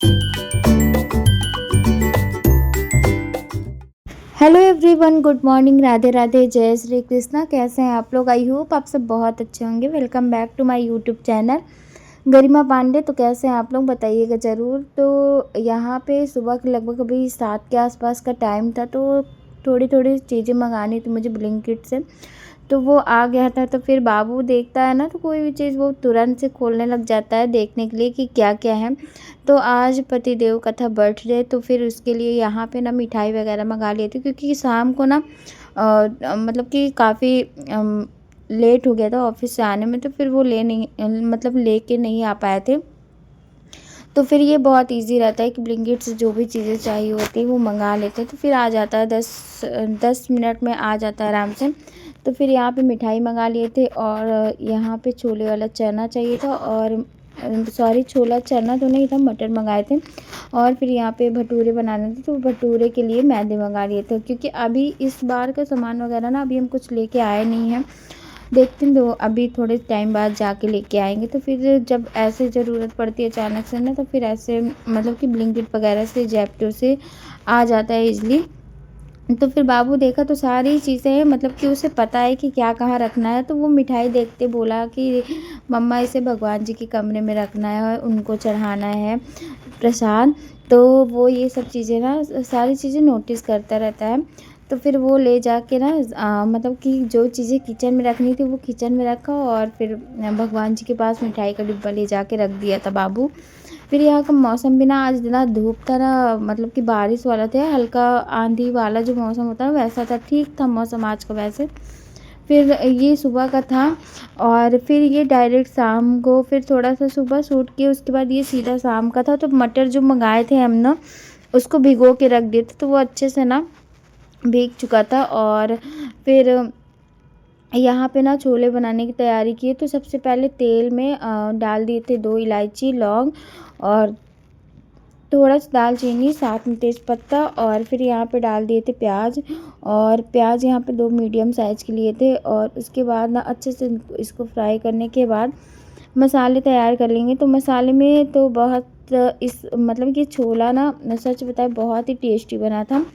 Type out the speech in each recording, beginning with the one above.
Hello everyone, good morning, Radhe Radhe, जय श्री कृष्णा। कैसे हैं आप लोग? आई होप आप सब बहुत अच्छे होंगे। Welcome back to my YouTube channel Garima Pandey. तो कैसे हैं आप लोग, बताइएगा ज़रूर। तो यहाँ पे सुबह के लगभग अभी 7 के आसपास का टाइम था, तो थोड़ी थोड़ी चीज़ें मंगानी थी मुझे ब्लिंकिट से। तो वो आ गया था। तो फिर बाबू देखता है ना, तो कोई भी चीज़ वो तुरंत से खोलने लग जाता है देखने के लिए कि क्या क्या है। तो आज पतिदेव का था बर्थडे, तो फिर उसके लिए यहाँ पे ना मिठाई वगैरह मंगा लिए थे, क्योंकि शाम को ना मतलब कि काफ़ी लेट हो गया था ऑफिस से आने में। तो फिर वो ले नहीं मतलब लेके नहीं आ पाए थे। तो फिर ये बहुत इजी रहता है कि ब्लिंकिट से जो भी चीज़ें चाहिए होती है वो मंगा लेते हैं, तो फिर आ जाता है 10 मिनट में आ जाता है आराम से। तो फिर यहाँ पे मिठाई मंगा लिए थे, और यहाँ पे छोले वाला चना चाहिए था, और सॉरी, छोला चना तो नहीं था, मटर मंगाए थे। और फिर यहाँ पे भटूरे बनाने थे, तो भटूरे के लिए मैदे मंगा लिए थे, क्योंकि अभी इस बार का सामान वगैरह ना अभी हम कुछ लेके आए नहीं हैं। देखते हैं, तो अभी थोड़े टाइम बाद जाके लेके आएंगे। तो फिर जब ऐसे ज़रूरत पड़ती है अचानक से ना, तो फिर ऐसे मतलब कि ब्लिंकिट वगैरह से, ज़ेप्टो से आ जाता है ईज़िली। तो फिर बाबू देखा तो सारी चीज़ें, मतलब कि उसे पता है कि क्या कहाँ रखना है। तो वो मिठाई देखते बोला कि मम्मा इसे भगवान जी के कमरे में रखना है और उनको चढ़ाना है प्रसाद। तो वो ये सब चीज़ें ना, सारी चीज़ें नोटिस करता रहता है। तो फिर वो ले जाके ना मतलब कि जो चीज़ें किचन में रखनी थी वो किचन में रखा, और फिर भगवान जी के पास मिठाई का डिब्बा ले जाके रख दिया था बाबू। फिर यहाँ का मौसम भी ना, आज ना धूप था ना, मतलब कि बारिश वाला था, हल्का आंधी वाला जो मौसम होता है वैसा था। ठीक था मौसम आज का वैसे। फिर ये सुबह का था, और फिर ये डायरेक्ट शाम को, फिर थोड़ा सा सुबह शूट किया, उसके बाद ये सीधा शाम का था। तो मटर जो मंगाए थे हम ना, उसको भिगो के रख दिए थे, तो वो अच्छे से ना भीग चुका था। और फिर यहाँ पे ना छोले बनाने की तैयारी की। तो सबसे पहले तेल में डाल दिए थे 2 इलायची, लौंग, और थोड़ा सा दालचीनी, साथ में तेज़पत्ता। और फिर यहाँ पे डाल दिए थे प्याज, और प्याज यहाँ पे 2 मीडियम साइज़ के लिए थे। और उसके बाद ना अच्छे से इसको फ्राई करने के बाद मसाले तैयार कर लेंगे। तो मसाले में तो बहुत इस मतलब कि छोला ना, सच बताए, बहुत ही टेस्टी बना था।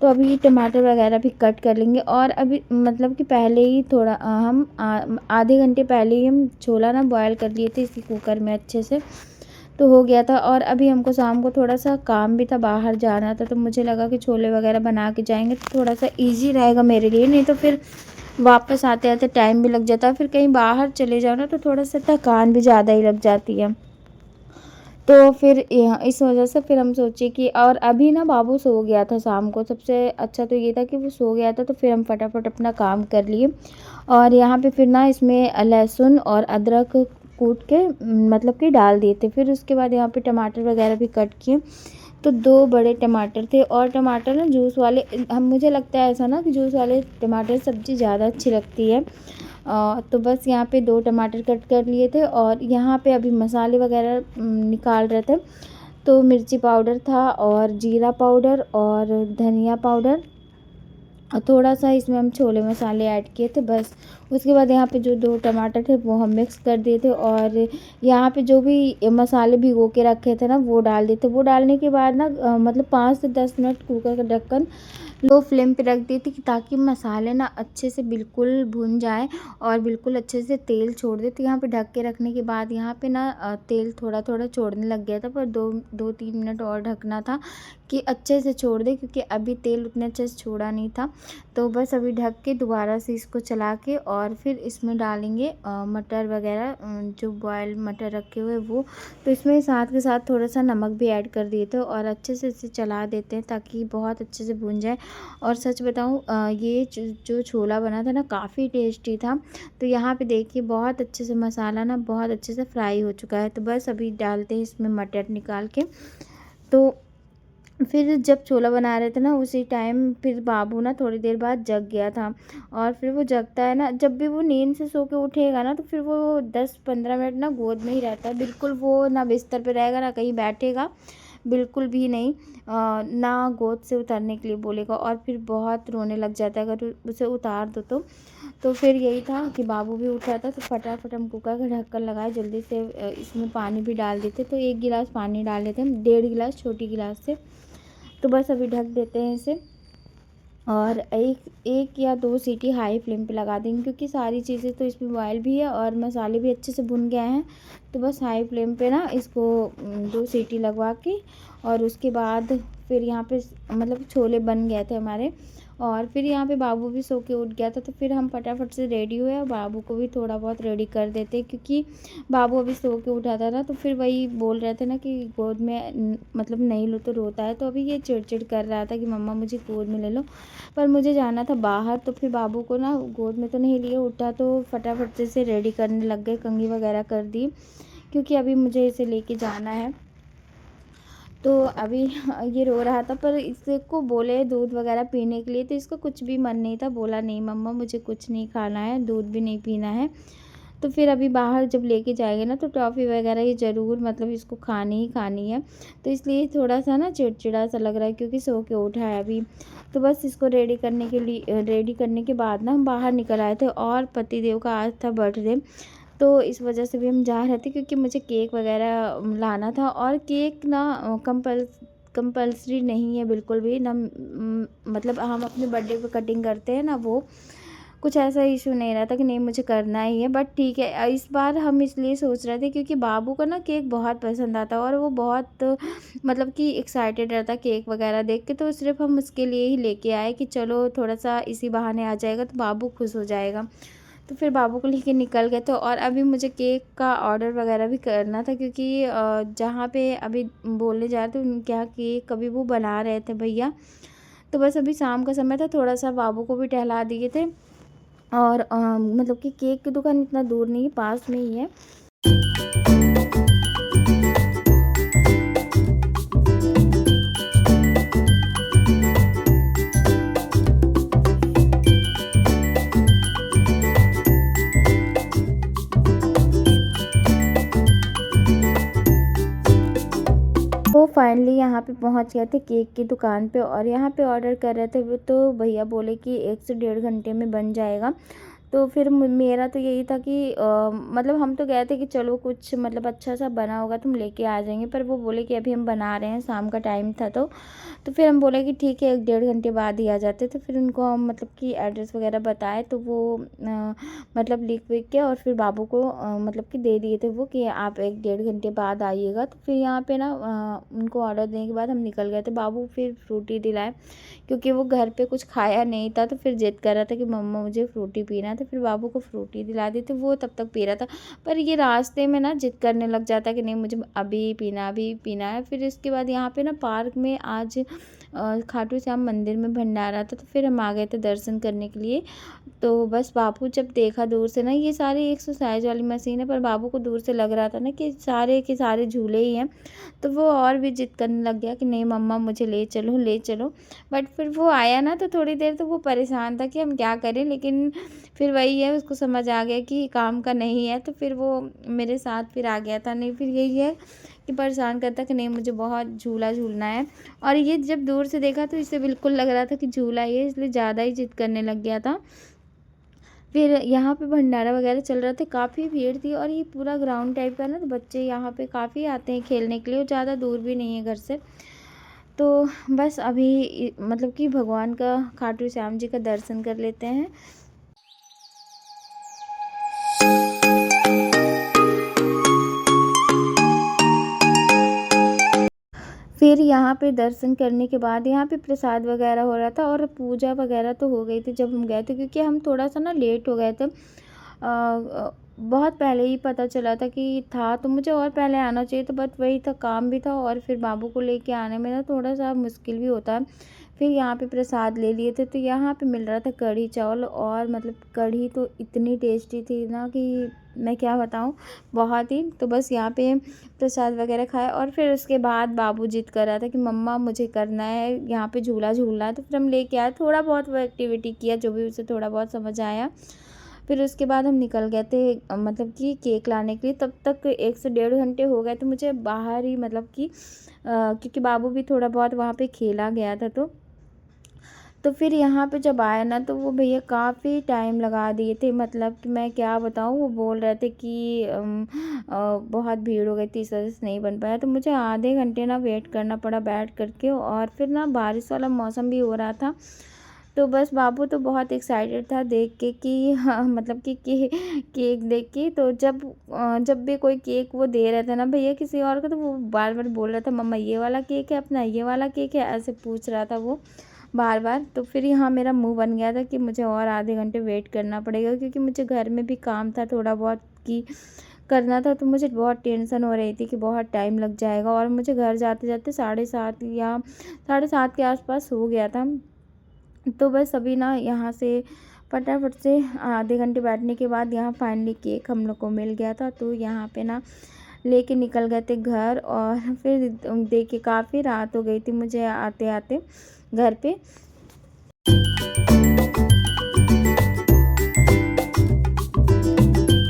तो अभी टमाटर वगैरह भी कट कर लेंगे। और अभी मतलब कि पहले ही थोड़ा हम आधे घंटे पहले ही हम छोला ना बॉयल कर लिए थे इसी कुकर में अच्छे से। तो हो गया था। और अभी हमको शाम को थोड़ा सा काम भी था, बाहर जाना था, तो मुझे लगा कि छोले वगैरह बना के जाएंगे तो थोड़ा सा इजी रहेगा मेरे लिए। नहीं तो फिर वापस आते आते टाइम भी लग जाता है, फिर कहीं बाहर चले जाओ ना तो थोड़ा सा थकान भी ज़्यादा ही लग जाती है। तो फिर इस वजह से फिर हम सोचे कि, और अभी ना बाबू सो गया था शाम को। सबसे अच्छा तो ये था कि वो सो गया था, तो फिर हम फटाफट अपना काम कर लिए। और यहाँ पे फिर ना इसमें लहसुन और अदरक कूट के मतलब कि डाल दिए थे। फिर उसके बाद यहाँ पे टमाटर वगैरह भी कट किए। तो 2 बड़े टमाटर थे, और टमाटर ना जूस वाले, हम मुझे लगता है ऐसा ना कि जूस वाले टमाटर सब्ज़ी ज़्यादा अच्छी लगती है। तो बस यहाँ पे 2 टमाटर कट कर लिए थे, और यहाँ पे अभी मसाले वगैरह निकाल रहे थे। तो मिर्ची पाउडर था, और जीरा पाउडर, और धनिया पाउडर, और थोड़ा-सा इसमें हम छोले मसाले ऐड किए थे बस। उसके बाद यहाँ पे जो 2 टमाटर थे वो हम मिक्स कर दिए थे, और यहाँ पे जो भी मसाले भिगो के रखे थे ना वो डाल दिए थे। वो डालने के बाद ना मतलब 5 से 10 मिनट कुकर का ढक्कन लो फ्लेम पे रख दी थी, कि ताकि मसाले ना अच्छे से बिल्कुल भुन जाए, और बिल्कुल अच्छे से तेल छोड़ दे। तो यहाँ पे ढक के रखने के बाद यहाँ पे ना तेल थोड़ा थोड़ा छोड़ने लग गया था, पर 2-3 मिनट और ढकना था कि अच्छे से छोड़ दे, क्योंकि अभी तेल उतने अच्छे से छोड़ा नहीं था। तो बस अभी ढक के दोबारा से इसको चला के, और फिर इसमें डालेंगे मटर वगैरह, जो बॉयल मटर रखे हुए वो। तो इसमें साथ के साथ थोड़ा सा नमक भी ऐड कर दिए थे, और अच्छे से इसे चला देते हैं ताकि बहुत अच्छे से भुन जाए। और सच बताऊँ, ये जो छोला बना था ना काफ़ी टेस्टी था। तो यहाँ पे देखिए बहुत अच्छे से मसाला ना बहुत अच्छे से फ्राई हो चुका है। तो बस अभी डालते हैं इसमें मटर निकाल के। तो फिर जब छोला बना रहे थे ना उसी टाइम फिर बाबू ना थोड़ी देर बाद जग गया था। और फिर वो जगता है ना, जब भी वो नींद से सो के उठेगा ना, तो फिर वो 10-15 मिनट ना गोद में ही रहता है बिल्कुल। वो ना बिस्तर पे रहेगा ना कहीं बैठेगा, बिल्कुल भी नहीं। ना गोद से उतारने के लिए बोलेगा, और फिर बहुत रोने लग जाता है अगर उसे उतार दो तो। तो फिर यही था कि बाबू भी उठ रहा था, तो फटाफट हम कुकर का ढक्कन लगाए, जल्दी से इसमें पानी भी डाल देते। तो 1 गिलास पानी डाल लेते हैं हम, 1.5 गिलास छोटी गिलास से। तो बस अभी ढक देते हैं इसे, और एक या 2 सीटी हाई फ्लेम पे लगा देंगे, क्योंकि सारी चीज़ें तो इसमें बॉयल भी है और मसाले भी अच्छे से भुन गए हैं। तो बस हाई फ्लेम पे ना इसको 2 सीटी लगवा के, और उसके बाद फिर यहाँ पे मतलब छोले बन गए थे हमारे, और फिर यहाँ पे बाबू भी सो के उठ गया था। तो फिर हम फटाफट से रेडी हुए और बाबू को भी थोड़ा बहुत रेडी कर देते, क्योंकि बाबू अभी सो के उठा था ना, तो फिर वही बोल रहे थे ना कि गोद में मतलब नहीं लो तो रोता है। तो अभी ये चिड़चिड़ कर रहा था कि मम्मा मुझे गोद में ले लो, पर मुझे जाना था बाहर। तो फिर बाबू को ना गोद में तो नहीं लिए, उठा तो फटाफट से रेडी करने लग गए, कंघी वगैरह कर दी, क्योंकि अभी मुझे इसे लेके जाना है। तो अभी ये रो रहा था, पर इसको बोले दूध वगैरह पीने के लिए, तो इसका कुछ भी मन नहीं था। बोला नहीं मम्मा मुझे कुछ नहीं खाना है, दूध भी नहीं पीना है। तो फिर अभी बाहर जब लेके जाएंगे ना, तो टॉफ़ी वगैरह ये ज़रूर मतलब इसको खानी ही खानी है। तो इसलिए थोड़ा सा ना चिड़चिड़ा सा लग रहा है, क्योंकि सो के उठा है अभी। तो बस इसको रेडी करने के बाद ना हम बाहर निकल आए थे, और पतिदेव का आज था बर्थडे। तो इस वजह से भी हम जा रहे थे, क्योंकि मुझे केक वगैरह लाना था। और केक ना कंपल्सरी नहीं है बिल्कुल भी ना, मतलब हम अपने बर्थडे पे कटिंग करते हैं ना, वो कुछ ऐसा इशू नहीं रहता कि नहीं मुझे करना ही है। बट ठीक है, इस बार हम इसलिए सोच रहे थे क्योंकि बाबू को ना केक बहुत पसंद आता, और वो बहुत मतलब कि एक्साइटेड रहता केक वगैरह देख के। तो सिर्फ हम उसके लिए ही लेके आए कि चलो थोड़ा सा इसी बहाने आ जाएगा तो बाबू खुश हो जाएगा। तो फिर बाबू को लेके निकल गए थे, और अभी मुझे केक का ऑर्डर वगैरह भी करना था, क्योंकि जहाँ पे अभी बोलने जा रहे थे उनके यहाँ केक अभी वो बना रहे थे भैया। तो बस अभी शाम का समय था, थोड़ा सा बाबू को भी टहला दिए थे। और मतलब कि केक की दुकान इतना दूर नहीं है, पास में ही है। तो फाइनली यहाँ पे पहुँच गए थे केक की दुकान पे, और यहाँ पे ऑर्डर कर रहे थे। वो तो भैया बोले कि 1 से 1.5 घंटे में बन जाएगा। तो फिर मेरा तो यही था कि मतलब हम तो गए थे कि चलो कुछ मतलब अच्छा सा बना होगा तुम लेके आ जाएंगे, पर वो बोले कि अभी हम बना रहे हैं, शाम का टाइम था। तो फिर हम बोले कि ठीक है 1 डेढ़ घंटे बाद ही आ जाते। तो फिर उनको हम मतलब कि एड्रेस वगैरह बताए, तो वो मतलब लिख विख के और फिर बाबू को मतलब कि दे दिए थे वो कि आप 1 डेढ़ घंटे बाद आइएगा। तो फिर यहाँ पे ना उनको ऑर्डर देने के बाद हम निकल गए थे। बाबू फिर फ्रूटी दिलाए, क्योंकि वो घर पे कुछ खाया नहीं था, तो फिर जिद कर रहा था कि मम्मा मुझे फ्रूटी पीना। तो फिर बाबू को फ्रूटी दिला दी, तो वो तब तक पी रहा था। पर ये रास्ते में ना जिद करने लग जाता है कि नहीं मुझे अभी पीना है। फिर इसके बाद यहाँ पे ना पार्क में आज खाटू श्याम मंदिर में भंडारा था, तो फिर हम आ गए थे दर्शन करने के लिए। तो बस बाबू जब देखा दूर से ना, ये सारी एक्सरसाइज वाली मशीन है, पर बाबू को दूर से लग रहा था ना कि सारे के सारे झूले ही हैं। तो वो और भी जिद करने लग गया कि नहीं मम्मा मुझे ले चलो ले चलो। बट फिर वो आया ना, तो थोड़ी देर तो वो परेशान था कि हम क्या करें, लेकिन फिर वही है, उसको समझ आ गया कि काम का नहीं है। तो फिर वो मेरे साथ फिर आ गया था। नहीं फिर यही है कि परेशान करता कि नहीं मुझे बहुत झूला झूलना है। और ये जब दूर से देखा तो इसे बिल्कुल लग रहा था कि झूला ही है, इसलिए ज़्यादा ही जिद करने लग गया था। फिर यहाँ पे भंडारा वगैरह चल रहा था, काफ़ी भीड़ थी, और ये पूरा ग्राउंड टाइप का ना, तो बच्चे यहाँ पे काफ़ी आते हैं खेलने के लिए, और ज़्यादा दूर भी नहीं है घर से। तो बस अभी मतलब कि भगवान का, खाटू श्याम जी का दर्शन कर लेते हैं। फिर यहाँ पे दर्शन करने के बाद यहाँ पे प्रसाद वगैरह हो रहा था, और पूजा वगैरह तो हो गई थी जब हम गए थे, क्योंकि हम थोड़ा सा ना लेट हो गए थे। बहुत पहले ही पता चला था कि था, तो मुझे और पहले आना चाहिए था, बट वही था काम भी था, और फिर बाबू को लेके आने में ना थोड़ा सा मुश्किल भी होता है। फिर यहाँ पे प्रसाद ले लिए थे, तो यहाँ पे मिल रहा था कढ़ी चावल, और मतलब कढ़ी तो इतनी टेस्टी थी ना कि मैं क्या बताऊँ, बहुत ही। तो बस यहाँ पे प्रसाद वगैरह खाया, और फिर उसके बाद बाबू जिद कर रहा था कि मम्मा मुझे करना है यहाँ पे झूला झूलना है। तो फिर हम लेके आए, थोड़ा बहुत वो एक्टिविटी किया जो भी उसे थोड़ा बहुत समझ आया। फिर उसके बाद हम निकल गए थे मतलब कि केक लाने के लिए। तब तक 1 से 1.5 घंटे हो गए थे मुझे बाहर ही, मतलब कि क्योंकि बाबू भी थोड़ा बहुत वहाँ पे खेला गया था। तो फिर यहाँ पे जब आया ना तो वो भैया काफ़ी टाइम लगा दिए थे, मतलब कि मैं क्या बताऊँ, वो बोल रहे थे कि बहुत भीड़ हो गई थी इस वजह से नहीं बन पाया। तो मुझे आधे घंटे ना वेट करना पड़ा बैठ कर के, और फिर ना बारिश वाला मौसम भी हो रहा था। तो बस बाबू तो बहुत एक्साइटेड था देख के कि हाँ, मतलब कि केक देख के। तो जब भी कोई केक वो दे रहे थे ना भैया किसी और को, तो वो बार बार बोल रहा था मम्मा ये वाला केक है अपना, ये वाला केक है, ऐसे पूछ रहा था वो बार बार। तो फिर यहाँ मेरा मुंह बन गया था कि मुझे और आधे घंटे वेट करना पड़ेगा, क्योंकि मुझे घर में भी काम था थोड़ा बहुत कि करना था। तो मुझे बहुत टेंशन हो रही थी कि बहुत टाइम लग जाएगा, और मुझे घर जाते जाते 7:30 या 7:30 के आसपास हो गया था। तो बस अभी ना यहाँ से फटाफट से आधे घंटे बैठने के बाद यहाँ फाइनली केक हम लोग को मिल गया था। तो यहाँ पे ना लेके निकल गए थे घर, और फिर देखिए काफ़ी रात हो गई थी मुझे आते आते घर पे।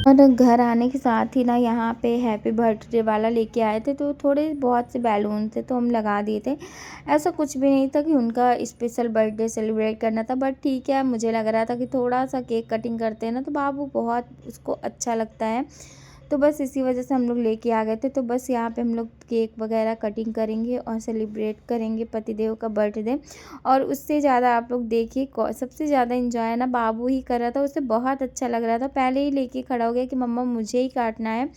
और घर आने के साथ ही ना यहाँ पे हैप्पी बर्थडे वाला लेके आए थे, तो थोड़े बहुत से बैलून थे तो हम लगा दिए थे। ऐसा कुछ भी नहीं था कि उनका स्पेशल बर्थडे सेलिब्रेट करना था, बट ठीक है, मुझे लग रहा था कि थोड़ा सा केक कटिंग करते हैं ना तो बाबू बहुत उसको अच्छा लगता है। तो बस इसी वजह से हम लोग लेके आ गए थे। तो बस यहाँ पे हम लोग केक वगैरह कटिंग करेंगे और सेलिब्रेट करेंगे पतिदेव का बर्थडे। और उससे ज़्यादा आप लोग देखिए सबसे ज़्यादा इंजॉय ना बाबू ही कर रहा था, उसे बहुत अच्छा लग रहा था। पहले ही लेके खड़ा हो गया कि मम्मा मुझे ही काटना है।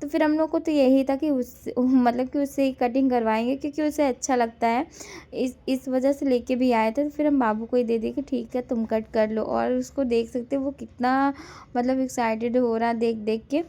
तो फिर हम लोग को तो यही था कि उस मतलब कि उससे ही कटिंग करवाएंगे, क्योंकि उसे अच्छा लगता है। इस वजह से लेके भी आए थे। तो फिर हम बाबू को ही दे दिए कि ठीक है तुम कट कर लो। और उसको देख सकते हो वो कितना मतलब एक्साइटेड हो रहा है देख देख के।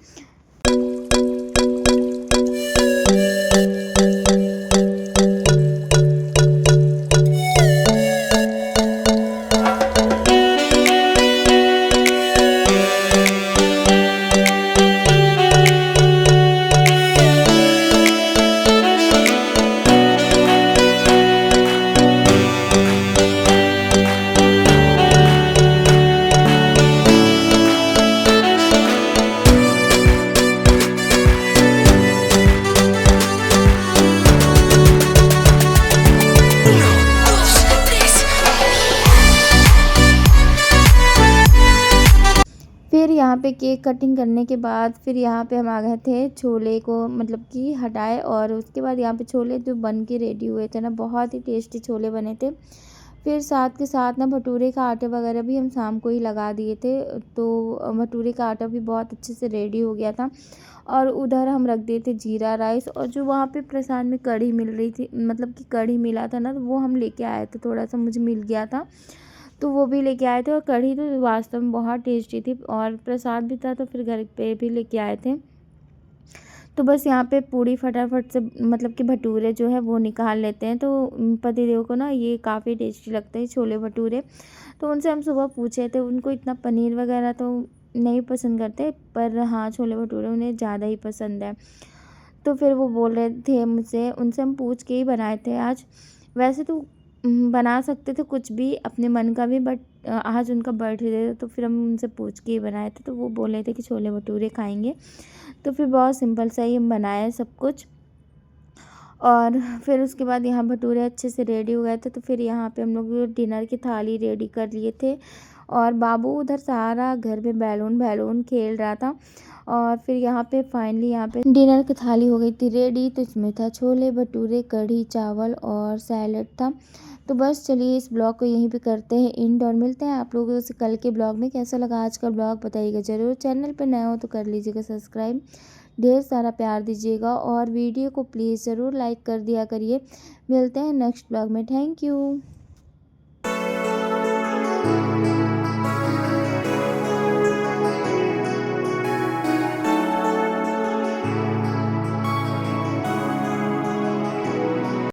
फिर यहाँ पे केक कटिंग करने के बाद फिर यहाँ पे हम आ गए थे छोले को मतलब कि हटाए, और उसके बाद यहाँ पे छोले जो बन के रेडी हुए थे ना, बहुत ही टेस्टी छोले बने थे। फिर साथ के साथ ना भटूरे का आटा वगैरह भी हम शाम को ही लगा दिए थे। तो भटूरे का आटा भी बहुत अच्छे से रेडी हो गया था। और उधर हम रख दिए थे जीरा राइस, और जो वहाँ पे प्रसाद में कढ़ी मिल रही थी, मतलब कि कढ़ी मिला था ना, तो वो हम लेके आए थे, थोड़ा सा मुझे मिल गया था तो वो भी लेके आए थे। और कढ़ी तो वास्तव में बहुत टेस्टी थी, और प्रसाद भी था तो फिर घर पे भी लेके आए थे। तो बस यहाँ पे पूड़ी फटाफट से मतलब कि भटूरे जो है वो निकाल लेते हैं। तो पतिदेव को ना ये काफ़ी टेस्टी लगते हैं छोले भटूरे। तो उनसे हम सुबह पूछे थे, उनको इतना पनीर वगैरह तो नहीं पसंद करते, पर हाँ छोले भटूरे उन्हें ज़्यादा ही पसंद है। तो फिर वो बोल रहे थे मुझसे, उनसे हम पूछ के ही बनाए थे आज। वैसे तो बना सकते थे कुछ भी अपने मन का भी, बट आज उनका बर्थडे था तो फिर हम उनसे पूछ के ही बनाए थे। तो वो बोले थे कि छोले भटूरे खाएंगे, तो फिर बहुत सिंपल सा ही हम बनाए सब कुछ। और फिर उसके बाद यहाँ भटूरे अच्छे से रेडी हो गए थे। तो फिर यहाँ पे हम लोग डिनर की थाली रेडी कर लिए थे, और बाबू उधर सारा घर में बैलून बैलून खेल रहा था। और फिर यहाँ पे फाइनली यहाँ पे डिनर की थाली हो गई थी रेडी। तो इसमें था छोले भटूरे, कढ़ी चावल और सैलड था। तो बस चलिए इस ब्लॉग को यहीं पे करते हैं एंड, और मिलते हैं आप लोगों से कल के ब्लॉग में। कैसा लगा आज का ब्लॉग बताइएगा ज़रूर। चैनल पे नए हो तो कर लीजिएगा सब्सक्राइब, ढेर सारा प्यार दीजिएगा, और वीडियो को प्लीज़ ज़रूर लाइक कर दिया करिए। मिलते हैं नेक्स्ट ब्लॉग में। Thank you.